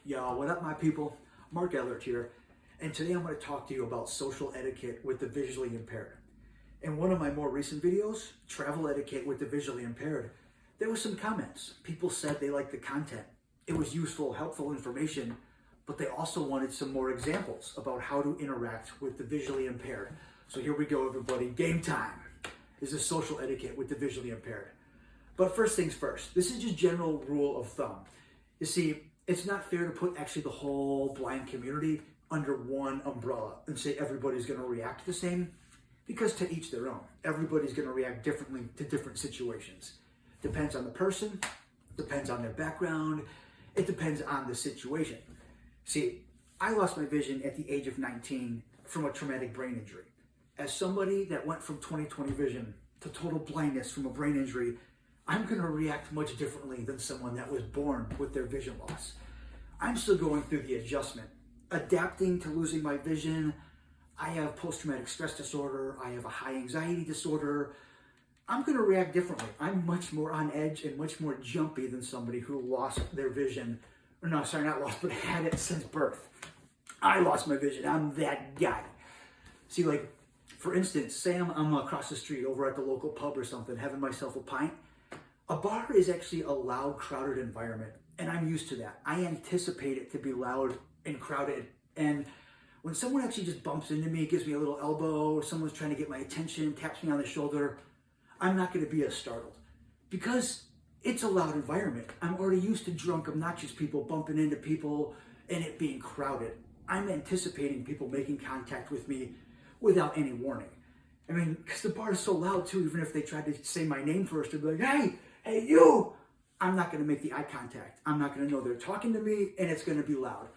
Yo, what up, my people? Mark Ellert here, and today I'm going to talk to you about social etiquette with the visually impaired. In one of my more recent videos, travel etiquette with the visually impaired, there were some comments. People said they liked the content. It was useful, helpful information, but they also wanted some more examples about how to interact with the visually impaired. So here we go, everybody. Game time is the social etiquette with the visually impaired. But first things first, this is just general rule of thumb. You see, it's not fair to put actually the whole blind community under one umbrella and say everybody's going to react the same, because to each their own. Everybody's going to react differently to different situations. Depends on the person, depends on their background, it depends on the situation. See, I lost my vision at the age of 19 from a traumatic brain injury. As somebody that went from 20/20 vision to total blindness from a brain injury, I'm going to react much differently than someone that was born with their vision loss. I'm still going through the adjustment, adapting to losing my vision. I have post-traumatic stress disorder. I have a high anxiety disorder. I'm going to react differently. I'm much more on edge and much more jumpy than somebody who lost their vision. Or no, sorry, not lost, but had it since birth. I lost my vision. I'm that guy. See, like, for instance, say I'm across the street over at the local pub or something, having myself a pint. A bar is actually a loud, crowded environment, and I'm used to that. I anticipate it to be loud and crowded, and when someone actually just bumps into me, gives me a little elbow, or someone's trying to get my attention, taps me on the shoulder, I'm not going to be as startled, because it's a loud environment. I'm already used to drunk, obnoxious people bumping into people and it being crowded. I'm anticipating people making contact with me without any warning. I mean, because the bar is so loud too, even if they tried to say my name first, they'd be like, hey, you! I'm not going to make the eye contact. I'm not going to know they're talking to me, and it's going to be loud.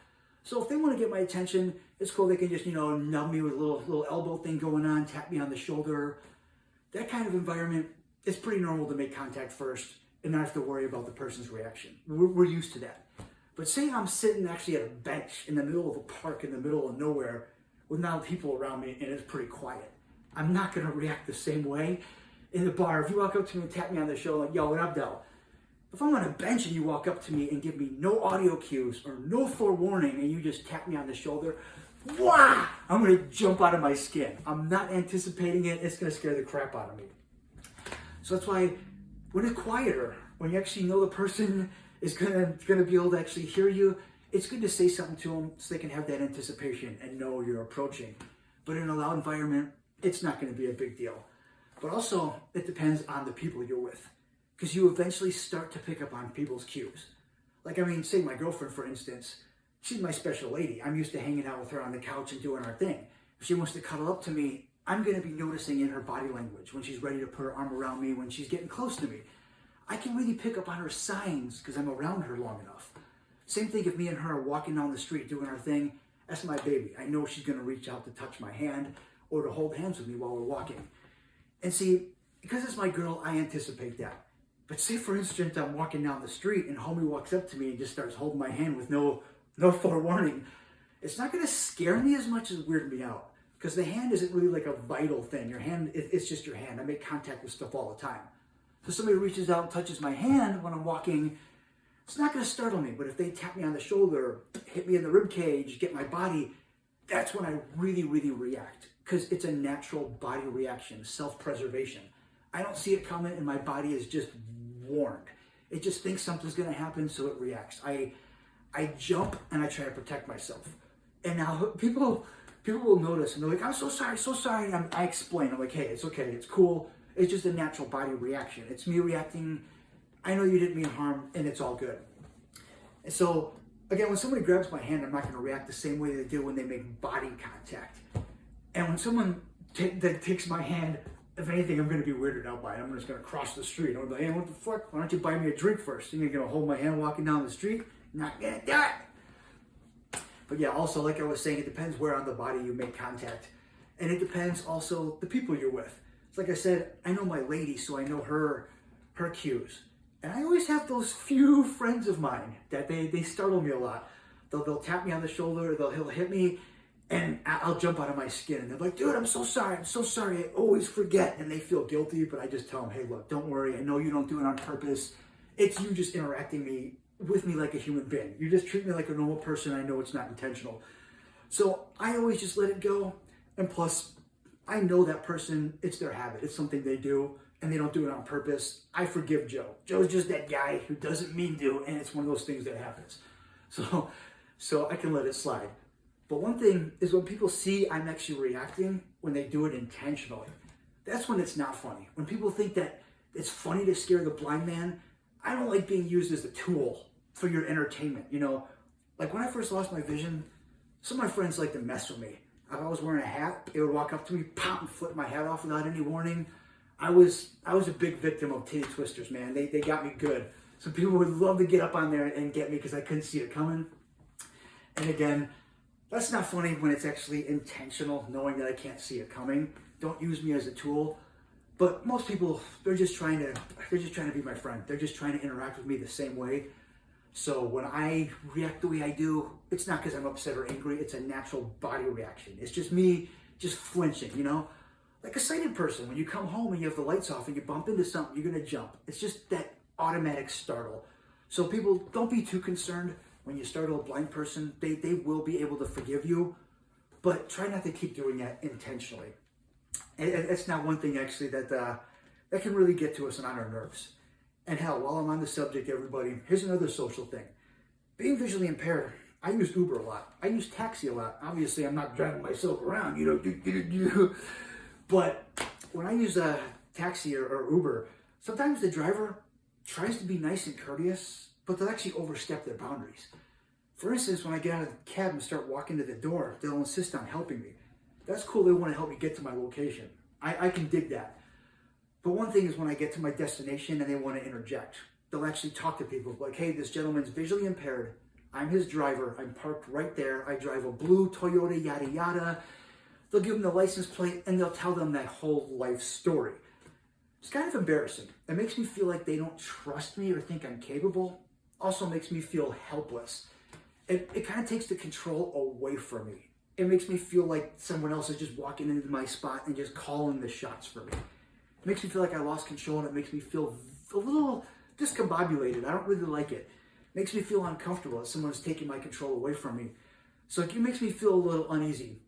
So if they want to get my attention, it's cool. They can just, nub me with a little elbow thing going on, tap me on the shoulder. That kind of environment, it's pretty normal to make contact first and not have to worry about the person's reaction. We're used to that. But say I'm sitting actually at a bench in the middle of a park in the middle of nowhere with not people around me, and it's pretty quiet. I'm not going to react the same way. In the bar, if you walk up to me and tap me on the shoulder, like, yo, what up, though? If I'm on a bench and you walk up to me and give me no audio cues or no forewarning and you just tap me on the shoulder, wah! I'm going to jump out of my skin. I'm not anticipating it. It's going to scare the crap out of me. So that's why when it's quieter, when you actually know the person is going to be able to actually hear you, it's good to say something to them so they can have that anticipation and know you're approaching. But in a loud environment, it's not going to be a big deal. But also, it depends on the people you're with, because you eventually start to pick up on people's cues. Like, say my girlfriend, for instance, she's my special lady. I'm used to hanging out with her on the couch and doing our thing. If she wants to cuddle up to me, I'm going to be noticing in her body language when she's ready to put her arm around me, when she's getting close to me. I can really pick up on her signs because I'm around her long enough. Same thing if me and her are walking down the street doing our thing. That's my baby. I know she's going to reach out to touch my hand or to hold hands with me while we're walking. And see, because it's my girl, I anticipate that. But say, for instance, I'm walking down the street and homie walks up to me and just starts holding my hand with no forewarning. It's not going to scare me as much as weird me out, because the hand isn't really like a vital thing. Your hand, it's just your hand. I make contact with stuff all the time. So somebody reaches out and touches my hand when I'm walking, it's not going to startle me. But if they tap me on the shoulder, hit me in the rib cage, get my body, that's when I really, really react. Because it's a natural body reaction, self-preservation. I don't see it coming, and my body is just warned. It just thinks something's going to happen, so it reacts. I jump, and I try to protect myself. And now people will notice, and they're like, I'm so sorry. And I explain. I'm like, hey, it's okay. It's cool. It's just a natural body reaction. It's me reacting. I know you didn't mean harm, and it's all good. And so, again, when somebody grabs my hand, I'm not going to react the same way they do when they make body contact. And when someone that takes my hand, if anything, I'm going to be weirded out by it. I'm just going to cross the street. I'm like, hey, what the fuck? Why don't you buy me a drink first? You're going to hold my hand walking down the street? Not going to do it. But yeah, also, like I was saying, it depends where on the body you make contact. And it depends also the people you're with. It's like I said, I know my lady, so I know her cues. And I always have those few friends of mine that they startle me a lot. They'll tap me on the shoulder, he'll hit me, and I'll jump out of my skin. And they're like, dude, I'm so sorry. I always forget. And they feel guilty, but I just tell them, hey, look, don't worry. I know you don't do it on purpose. It's you just interacting with me like a human being. You just treat me like a normal person. I know it's not intentional. So I always just let it go. And plus, I know that person, it's their habit. It's something they do, and they don't do it on purpose. I forgive Joe. Joe's just that guy who doesn't mean to, and it's one of those things that happens. So I can let it slide. But one thing is when people see I'm actually reacting when they do it intentionally, that's when it's not funny. When people think that it's funny to scare the blind man, I don't like being used as a tool for your entertainment. You know, like when I first lost my vision, some of my friends like to mess with me. If I was wearing a hat, they would walk up to me, pop, and flip my hat off without any warning. I was a big victim of titty twisters, man. They got me good. So people would love to get up on there and get me because I couldn't see it coming. And again, that's not funny when it's actually intentional, knowing that I can't see it coming. Don't use me as a tool. But most people, they're just trying to be my friend. They're just trying to interact with me the same way. So when I react the way I do, it's not because I'm upset or angry. It's a natural body reaction. It's just me just flinching, you know? Like a sighted person, when you come home and you have the lights off and you bump into something, you're going to jump. It's just that automatic startle. So people, don't be too concerned when you startle a blind person. They will be able to forgive you, but try not to keep doing that intentionally. And it's not one thing actually that can really get to us and on our nerves. And hell, while I'm on the subject, everybody, here's another social thing. Being visually impaired, I use Uber a lot. I use taxi a lot. Obviously, I'm not driving myself around, you know. But when I use a taxi or Uber, sometimes the driver tries to be nice and courteous, but they'll actually overstep their boundaries. For instance, when I get out of the cab and start walking to the door, they'll insist on helping me. That's cool. They want to help me get to my location. I can dig that. But one thing is when I get to my destination and they want to interject, they'll actually talk to people like, hey, this gentleman's visually impaired. I'm his driver. I'm parked right there. I drive a blue Toyota, yada, yada. They'll give them the license plate and they'll tell them that whole life story. It's kind of embarrassing. It makes me feel like they don't trust me or think I'm capable. Also makes me feel helpless. It kind of takes the control away from me. It makes me feel like someone else is just walking into my spot and just calling the shots for me. It makes me feel like I lost control, and it makes me feel a little discombobulated. I don't really like it. It makes me feel uncomfortable that someone's taking my control away from me. So it makes me feel a little uneasy.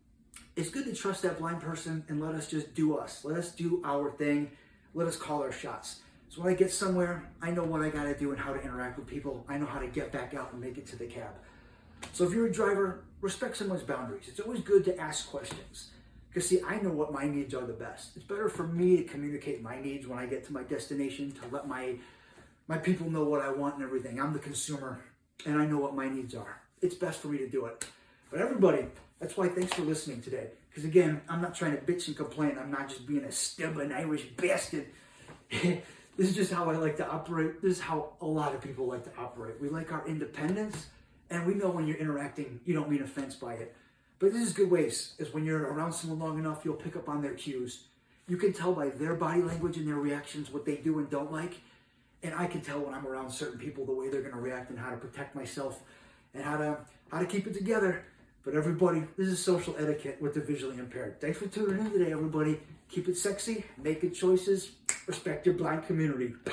It's good to trust that blind person and let us just do us. Let us do our thing. Let us call our shots. So when I get somewhere, I know what I got to do and how to interact with people. I know how to get back out and make it to the cab. So if you're a driver, respect someone's boundaries. It's always good to ask questions. Because see, I know what my needs are the best. It's better for me to communicate my needs when I get to my destination, to let my people know what I want and everything. I'm the consumer, and I know what my needs are. It's best for me to do it. But everybody, that's why thanks for listening today. Because again, I'm not trying to bitch and complain. I'm not just being a stubborn Irish bastard. This is just how I like to operate. This is how a lot of people like to operate. We like our independence, and we know when you're interacting, you don't mean offense by it. But this is good ways, is when you're around someone long enough, you'll pick up on their cues. You can tell by their body language and their reactions what they do and don't like. And I can tell when I'm around certain people the way they're going to react and how to protect myself and how to keep it together. But everybody, this is social etiquette with the visually impaired. Thanks for tuning in today, everybody. Keep it sexy, make good choices, respect your blind community. Pow.